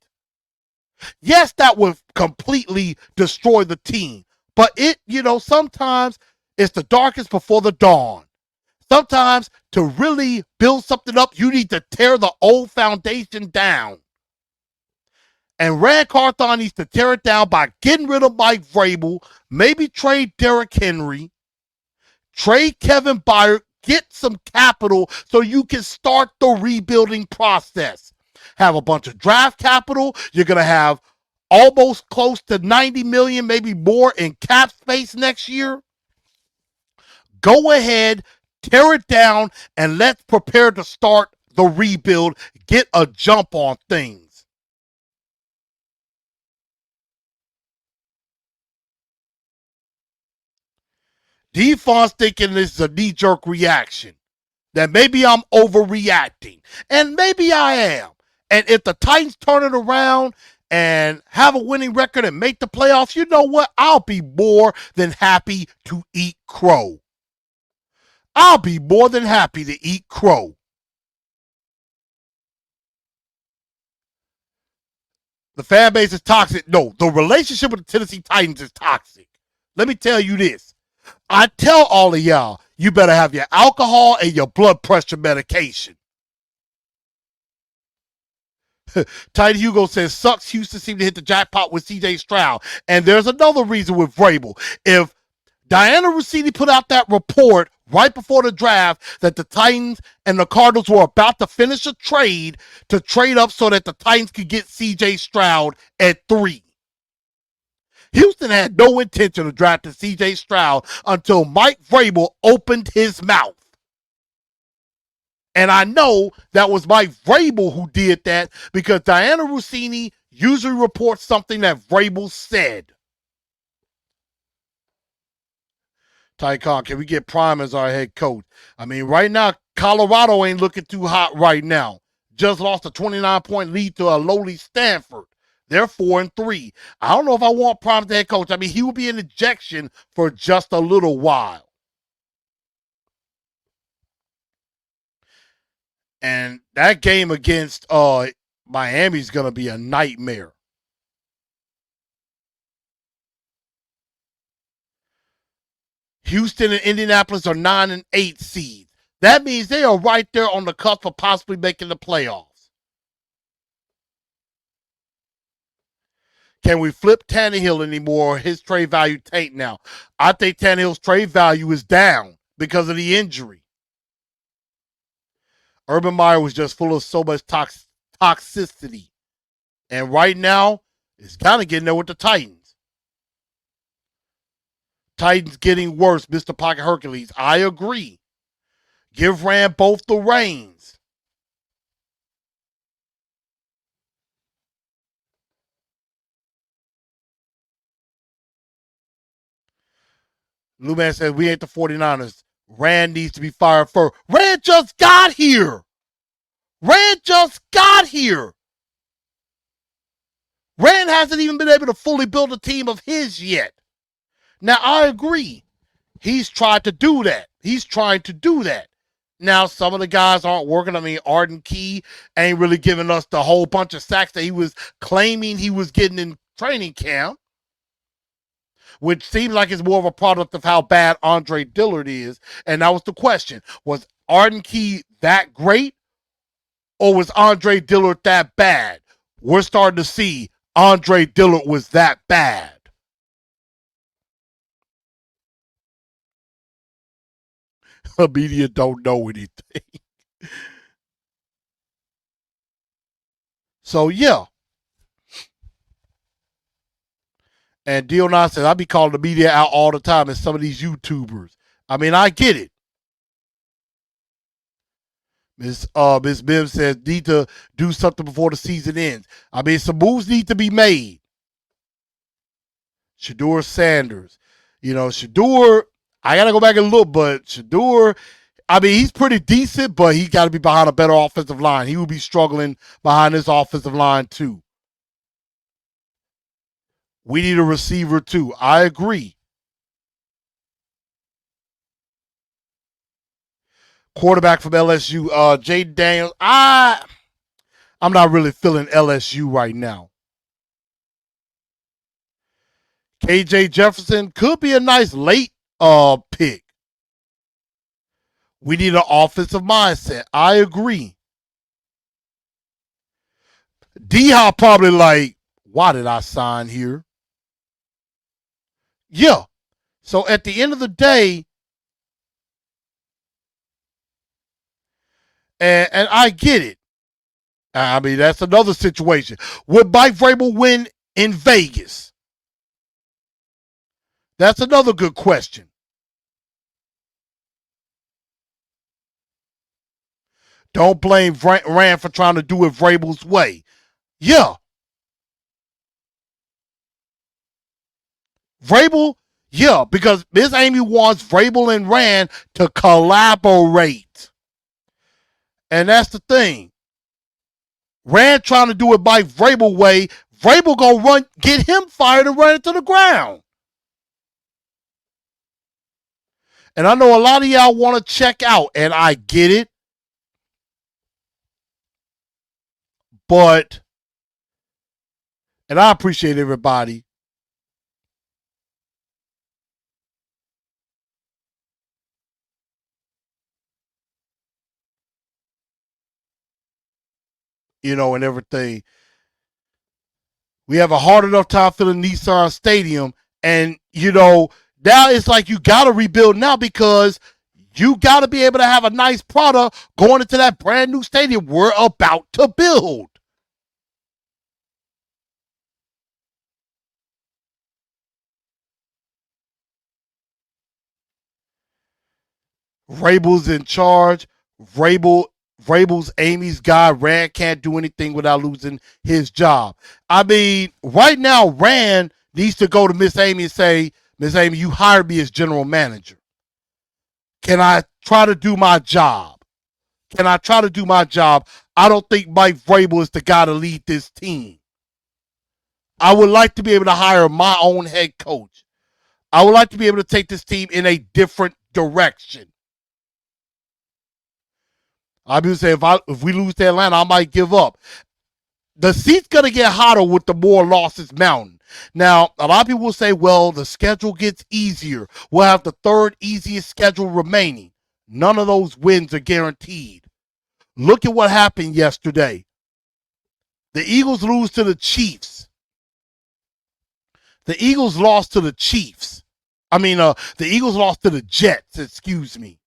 Yes, that would completely destroy the team. But sometimes it's the darkest before the dawn. Sometimes to really build something up, you need to tear the old foundation down. And Rand Carthon needs to tear it down by getting rid of Mike Vrabel, maybe trade Derrick Henry, trade Kevin Byard, get some capital so you can start the rebuilding process. Have a bunch of draft capital. You're going to have almost close to $90 million, maybe more in cap space next year. Go ahead, tear it down, and let's prepare to start the rebuild. Get a jump on things. Defon's thinking this is a knee-jerk reaction. that maybe I'm overreacting. And maybe I am. And if the Titans turn it around and have a winning record and make the playoffs, you know what? I'll be more than happy to eat crow. I'll be more than happy to eat crow. The fan base is toxic. No, the relationship with the Tennessee Titans is toxic. Let me tell you this. I tell all of y'all, you better have your alcohol and your blood pressure medication. Tidy Hugo says, sucks Houston seem to hit the jackpot with CJ Stroud. And there's another reason with Vrabel. If Diana Rossini put out that report right before the draft that the Titans and the Cardinals were about to finish a trade to trade up so that the Titans could get CJ Stroud at 3. Houston had no intention of drafting CJ Stroud until Mike Vrabel opened his mouth. And I know that was Mike Vrabel who did that because Diana Rossini usually reports something that Vrabel said. Ty Khan, can we get Prime as our head coach? I mean, right now, Colorado ain't looking too hot right now. Just lost a 29-point lead to a lowly Stanford. They're 4-3. I don't know if I want Prime as the head coach. I mean, he will be an ejection for just a little while. And that game against Miami is going to be a nightmare. Houston and Indianapolis are 9 and 8 seeds. That means they are right there on the cusp of possibly making the playoffs. Can we flip Tannehill anymore? His trade value tanked now. I think Tannehill's trade value is down because of the injury. Urban Meyer was just full of so much toxicity. And right now, it's kind of getting there with the Titans. Titans getting worse, Mr. Pocket Hercules. I agree. Give Rand both the reins. Lou Man says, we ain't the 49ers. Rand needs to be fired first. Rand just got here. Rand just got here. Rand hasn't even been able to fully build a team of his yet. Now, I agree. He's tried to do that. He's trying to do that. Now, some of the guys aren't working. I mean, Arden Key ain't really giving us the whole bunch of sacks that he was claiming he was getting in training camp, which seems like it's more of a product of how bad Andre Dillard is. And that was the question. Was Arden Key that great, or was Andre Dillard that bad? We're starting to see Andre Dillard was that bad. The media don't know anything. So, yeah. And Dion says, I be calling the media out all the time as some of these YouTubers. I mean, I get it. Miss Bim says, need to do something before the season ends. I mean, some moves need to be made. Shedeur Sanders. You know, Shedeur, I got to go back and look, but Shedeur, I mean, he's pretty decent, but he got to be behind a better offensive line. He will be struggling behind this offensive line, too. We need a receiver, too. I agree. Quarterback from LSU, Jaden Daniels. I'm not really feeling LSU right now. KJ Jefferson could be a nice late pick. We need an offensive mindset. I agree. D-Hop probably like, why did I sign here? Yeah. So at the end of the day, and I get it. I mean, that's another situation. Would Mike Vrabel win in Vegas? That's another good question. Don't blame Rand for trying to do it Vrabel's way. Yeah. Vrabel, yeah, because Miss Amy wants Vrabel and Rand to collaborate. And that's the thing. Rand trying to do it Mike Vrabel way. Vrabel gonna run, get him fired and run it to the ground. And I know a lot of y'all want to check out, and I get it. But, and I appreciate everybody. And everything. We have a hard enough time filling Nissan Stadium. And, now it's like you got to rebuild now because you got to be able to have a nice product going into that brand new stadium we're about to build. Vrabel's in charge. Vrabel's Amy's guy. Rand can't do anything without losing his job. I mean, right now, Rand needs to go to Miss Amy and say, Miss Amy, you hired me as general manager. Can I try to do my job? Can I try to do my job? I don't think Mike Vrabel is the guy to lead this team. I would like to be able to hire my own head coach. I would like to be able to take this team in a different direction. I'll be saying if we lose to Atlanta, I might give up. The seat's gonna get hotter with the more losses mounting. Now, a lot of people will say, well, the schedule gets easier. We'll have the third easiest schedule remaining. None of those wins are guaranteed. Look at what happened yesterday. The Eagles lose to the Chiefs. The Eagles lost to the Chiefs. The Eagles lost to the Jets, excuse me,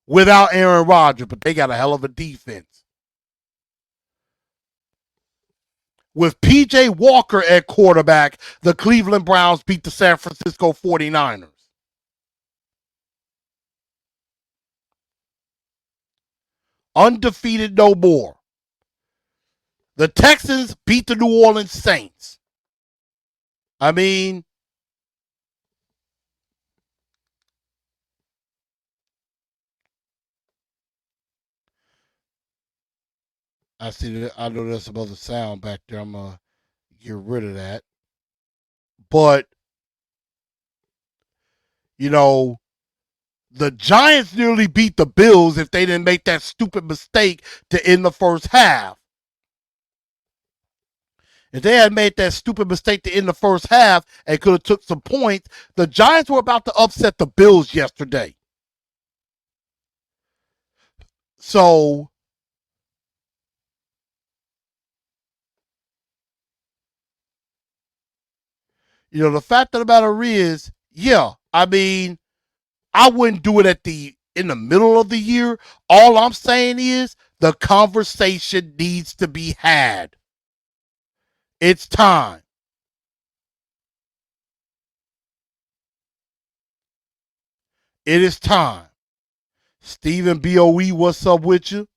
without Aaron Rodgers, but they got a hell of a defense. With P.J. Walker at quarterback, the Cleveland Browns beat the San Francisco 49ers. Undefeated no more. The Texans beat the New Orleans Saints. I mean, I see that. I know there's some other sound back there. I'm going to get rid of that. But, the Giants nearly beat the Bills if they didn't make that stupid mistake to end the first half. If they had made that stupid mistake to end the first half and could have took some points, the Giants were about to upset the Bills yesterday. So, the fact of the matter is, I wouldn't do it in the middle of the year. All I'm saying is the conversation needs to be had. It's time. It is time. Stephen BOE, what's up with you?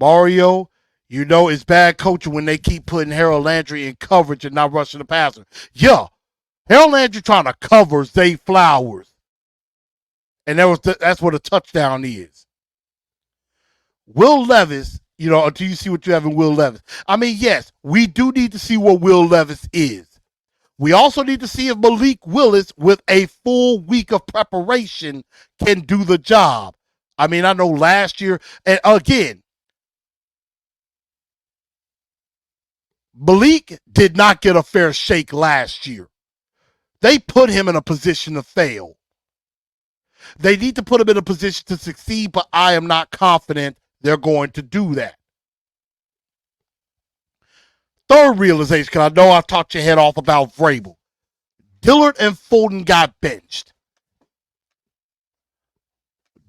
Mario, it's bad coaching when they keep putting Harold Landry in coverage and not rushing the passer. Yeah, Harold Landry trying to cover Zay Flowers. And that's what a touchdown is. Will Levis, until you see what you have in Will Levis. Yes, we do need to see what Will Levis is. We also need to see if Malik Willis, with a full week of preparation, can do the job. I know last year, and again, Malik did not get a fair shake last year. They put him in a position to fail. They need to put him in a position to succeed, but I am not confident they're going to do that. Third realization, because I know I've talked your head off about Vrabel. Dillard and Fulton got benched.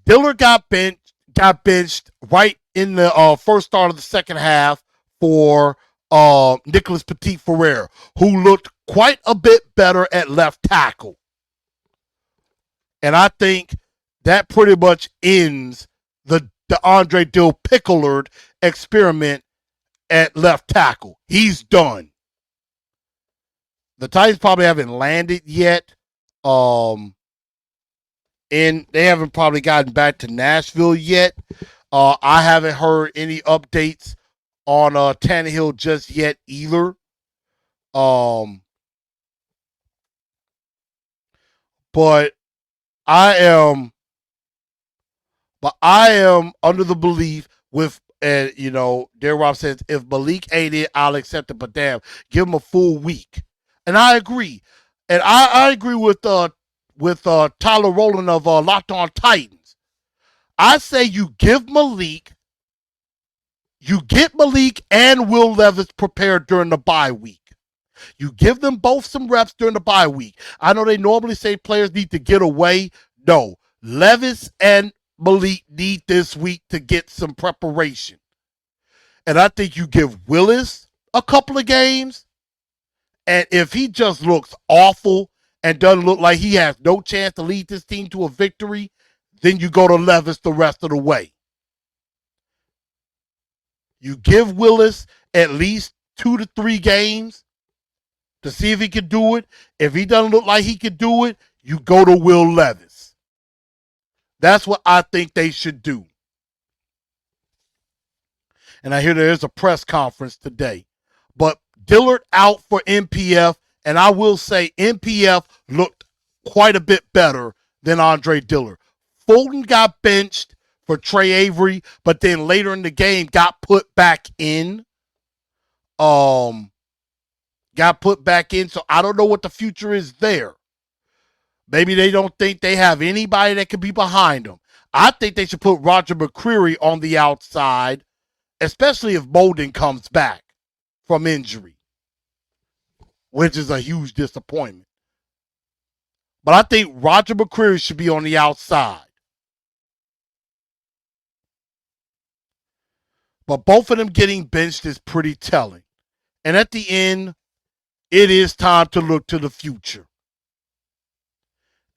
Dillard got benched right in the first start of the second half for Nicholas Petit-Frere, who looked quite a bit better at left tackle. And I think that pretty much ends the Andre Dill Pickler experiment at left tackle. He's done. The Titans probably haven't landed yet. And they haven't probably gotten back to Nashville yet. I haven't heard any updates on Tannehill just yet either. Um, but I am, I am under the belief with, and Darren Rob says if Malik ain't it, I'll accept it. But damn, give him a full week, and I agree, and I agree with Tyler Rowland of Locked On Titans. I say you give Malik, you get Malik and Will Levis prepared during the bye week. You give them both some reps during the bye week. I know they normally say players need to get away. No, Levis and Malik need this week to get some preparation. And I think you give Willis a couple of games. And if he just looks awful and doesn't look like he has no chance to lead this team to a victory, then you go to Levis the rest of the way. You give Willis at least 2 to 3 games to see if he can do it. If he doesn't look like he can do it, you go to Will Levis. That's what I think they should do. And I hear there is a press conference today. But Dillard out for NPF, and I will say NPF looked quite a bit better than Andre Dillard. Fulton got benched for Trey Avery, but then later in the game got put back in. So I don't know what the future is there. Maybe they don't think they have anybody that could be behind them. I think they should put Roger McCreary on the outside, especially if Bolden comes back from injury, which is a huge disappointment. But I think Roger McCreary should be on the outside. But both of them getting benched is pretty telling. And at the end, it is time to look to the future.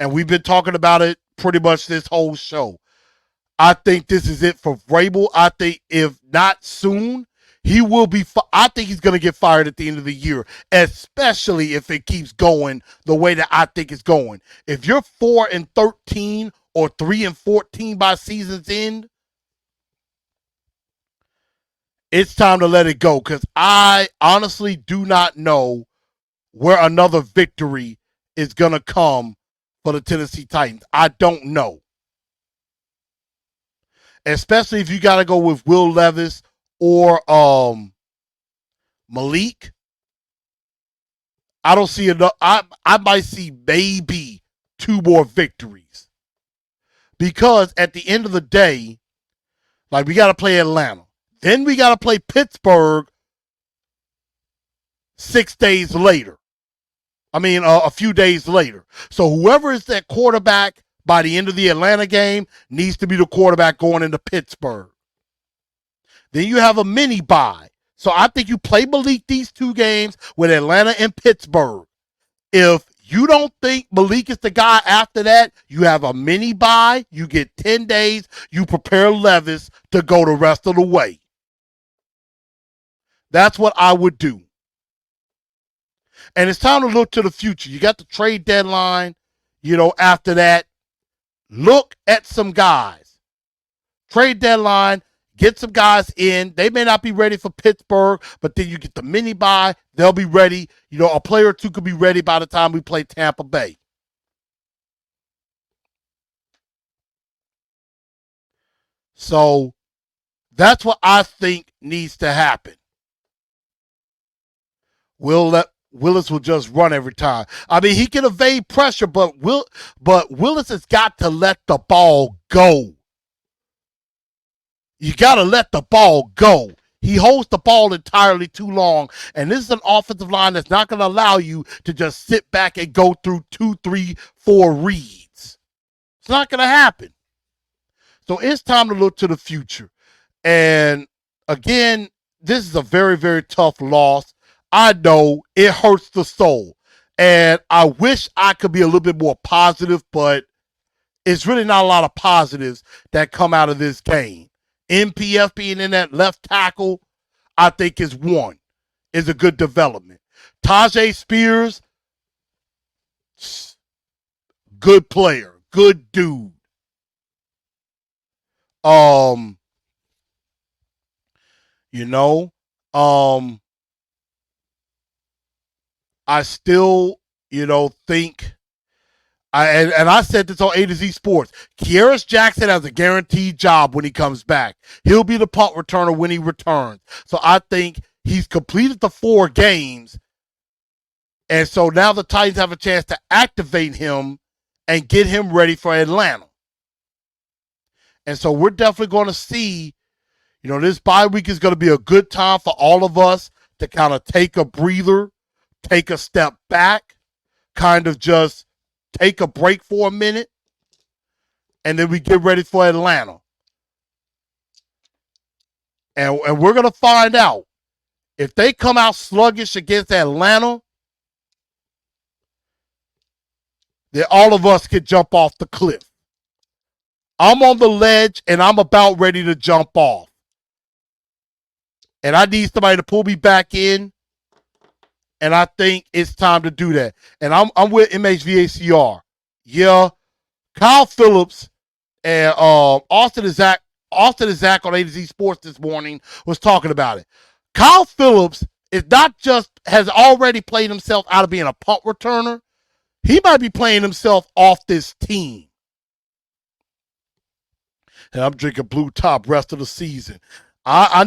And we've been talking about it pretty much this whole show. I think this is it for Vrabel. I think if not soon, he will be. I think he's going to get fired at the end of the year, especially if it keeps going the way that I think it's going. If you're 4-13 or 3-14 by season's end, it's time to let it go, because I honestly do not know where another victory is going to come for the Tennessee Titans. I don't know. Especially if you got to go with Will Levis or Malik. I don't see enough. I might see maybe 2 more victories. Because at the end of the day, like, we got to play Atlanta. Then we got to play Pittsburgh 6 days later. A few days later. So whoever is that quarterback by the end of the Atlanta game needs to be the quarterback going into Pittsburgh. Then you have a mini bye. So I think you play Malik these 2 games with Atlanta and Pittsburgh. If you don't think Malik is the guy after that, you have a mini bye. You get 10 days. You prepare Levis to go the rest of the way. That's what I would do. And it's time to look to the future. You got the trade deadline, after that. Look at some guys. Trade deadline, get some guys in. They may not be ready for Pittsburgh, but then you get the mini bye. They'll be ready. A player or 2 could be ready by the time we play Tampa Bay. So that's what I think needs to happen. Willis will just run every time. He can evade pressure, but Willis has got to let the ball go. You got to let the ball go. He holds the ball entirely too long, and this is an offensive line that's not going to allow you to just sit back and go through 2, 3, 4 reads. It's not going to happen. So it's time to look to the future. And again, this is a very, very tough loss. I know it hurts the soul. And I wish I could be a little bit more positive, but it's really not a lot of positives that come out of this game. NPF being in that left tackle, I think is a good development. Tajay Spears, good player, good dude. You know, um, I still, think and I said this on A to Z Sports. Kearis Jackson has a guaranteed job when he comes back. He'll be the punt returner when he returns. So I think he's completed the 4 games. And so now the Titans have a chance to activate him and get him ready for Atlanta. And so we're definitely going to see, this bye week is going to be a good time for all of us to kind of take a breather, take a step back, kind of just take a break for a minute, and then we get ready for Atlanta. And we're going to find out if they come out sluggish against Atlanta, then all of us could jump off the cliff. I'm on the ledge, and I'm about ready to jump off. And I need somebody to pull me back in, and I think it's time to do that. And I'm with MHVACR. Yeah, Kyle Phillips and Austin and Zach on A to Z Sports this morning was talking about it. Kyle Phillips is not just has already played himself out of being a punt returner. He might be playing himself off this team. And I'm drinking Blue Top rest of the season. I'm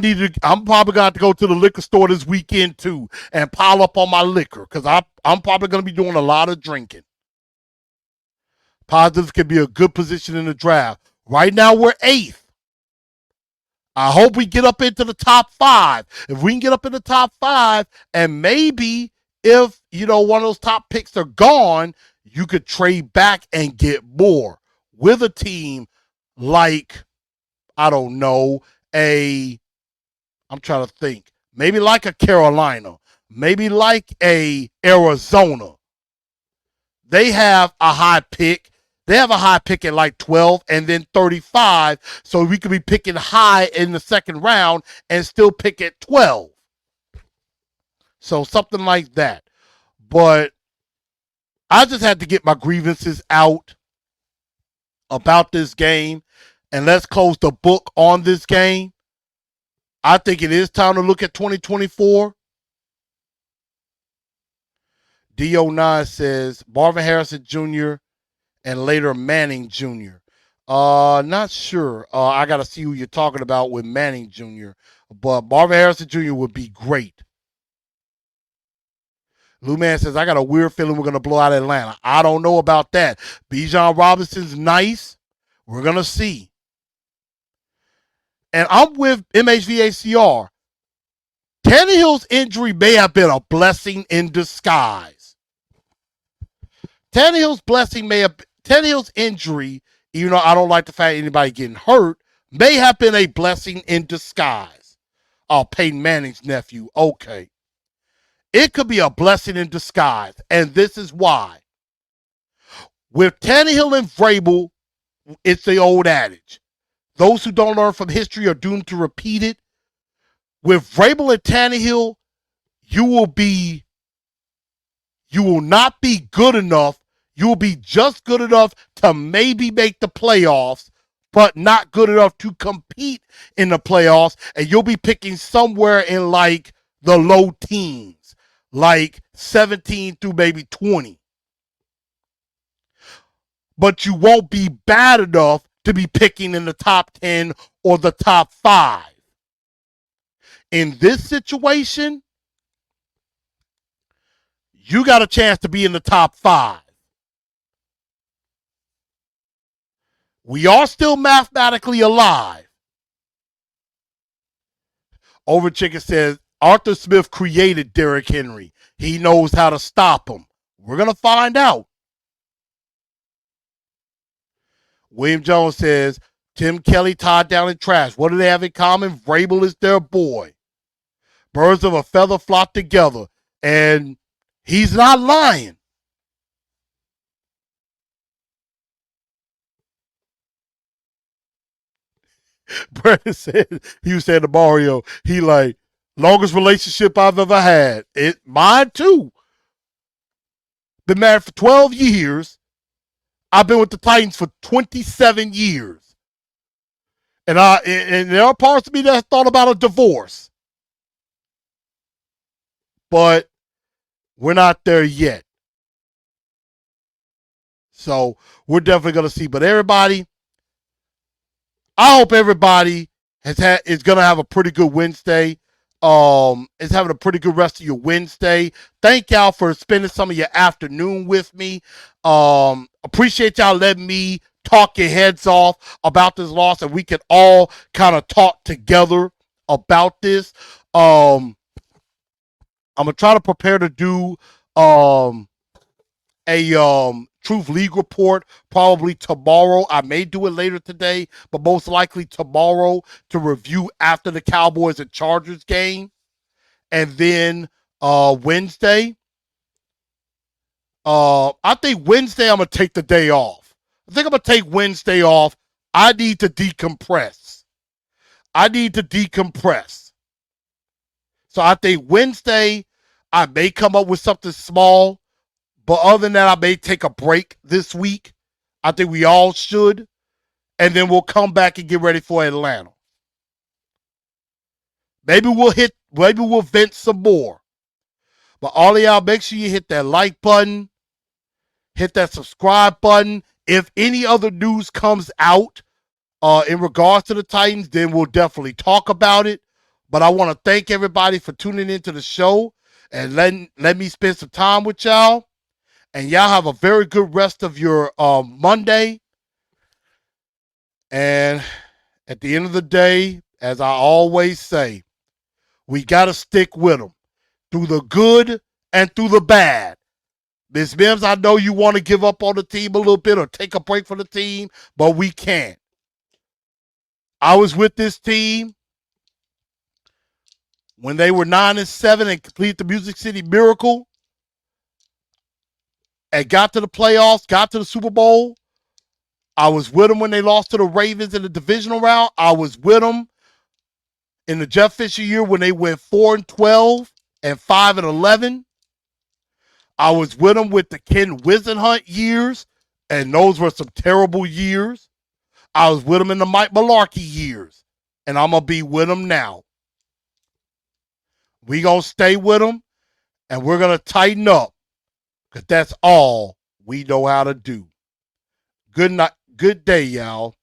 probably going to have to go to the liquor store this weekend too and pile up on my liquor because I'm probably going to be doing a lot of drinking. Positives can be a good position in the draft. Right now we're 8th. I hope we get up into the top 5. If we can get up in the top 5, and maybe if, one of those top picks are gone, you could trade back and get more with a team like, I don't know, I'm trying to think, maybe like a Carolina, maybe like a Arizona. They have a high pick. They have a high pick at like 12 and then 35. So we could be picking high in the second round and still pick at 12. So something like that. But I just had to get my grievances out about this game. And let's close the book on this game. I think it is time to look at 2024. D09 says Marvin Harrison Jr. and later Manning Jr. Not sure. I got to see who you're talking about with Manning Jr. But Marvin Harrison Jr. would be great. Lou Man says, I got a weird feeling we're going to blow out Atlanta. I don't know about that. Bijan Robinson's nice. We're going to see. And I'm with MHVACR. Tannehill's injury may have been a blessing in disguise. Tannehill's injury, even though I don't like the fact anybody getting hurt, may have been a blessing in disguise. Oh, Peyton Manning's nephew. Okay. It could be a blessing in disguise, and this is why. With Tannehill and Vrabel, it's the old adage. Those who don't learn from history are doomed to repeat it. With Vrabel and Tannehill, you will not be good enough. You will be just good enough to maybe make the playoffs, but not good enough to compete in the playoffs. And you'll be picking somewhere in like the low teens, like 17 through maybe 20. But you won't be bad enough to be picking in the top 10 or the top 5. In this situation, you got a chance to be in the top 5. We are still mathematically alive. Overchicken says, Arthur Smith created Derrick Henry. He knows how to stop him. We're going to find out. William Jones says, Tim Kelly tied down in trash. What do they have in common? Vrabel is their boy. Birds of a feather flock together. And he's not lying. Brandon said, he was saying to Mario, he like, longest relationship I've ever had. Mine too. Been married for 12 years. I've been with the Titans for 27 years. And there are parts of me that thought about a divorce. but we're not there yet. So we're definitely going to see. But everybody, I hope everybody is going to have a pretty good Wednesday. Is having a pretty good rest of your Wednesday. Thank y'all for spending some of your afternoon with me. Appreciate y'all letting me talk your heads off about this loss, and we can all kind of talk together about this. I'm gonna try to prepare to do a Truth League report probably tomorrow. I may do it later today, but most likely tomorrow to review after the Cowboys and Chargers game. And then Wednesday, I think Wednesday I'm going to take the day off. I think I'm going to take Wednesday off. I need to decompress. So I think Wednesday I may come up with something small. But other than that, I may take a break this week. I think we all should. And then we'll come back and get ready for Atlanta. Maybe we'll vent some more. But all of y'all, make sure you hit that like button, hit that subscribe button. If any other news comes out in regards to the Titans, then we'll definitely talk about it. But I want to thank everybody for tuning into the show and let me spend some time with y'all. And y'all have a very good rest of your Monday. And at the end of the day, as I always say, we got to stick with them through the good and through the bad. Ms. Mims, I know you want to give up on the team a little bit or take a break from the team, but we can't. I was with this team when they were 9-7 and completed the Music City Miracle and got to the playoffs, got to the Super Bowl. I was with them when they lost to the Ravens in the divisional round. I was with them in the Jeff Fisher year when they went 4-12 and 5-11. I was with them with the Ken Wisenhunt years, and those were some terrible years. I was with them in the Mike Mularkey years, and I'm going to be with them now. We going to stay with them, and we're going to tighten up, because that's all we know how to do. Good night. Good day, y'all.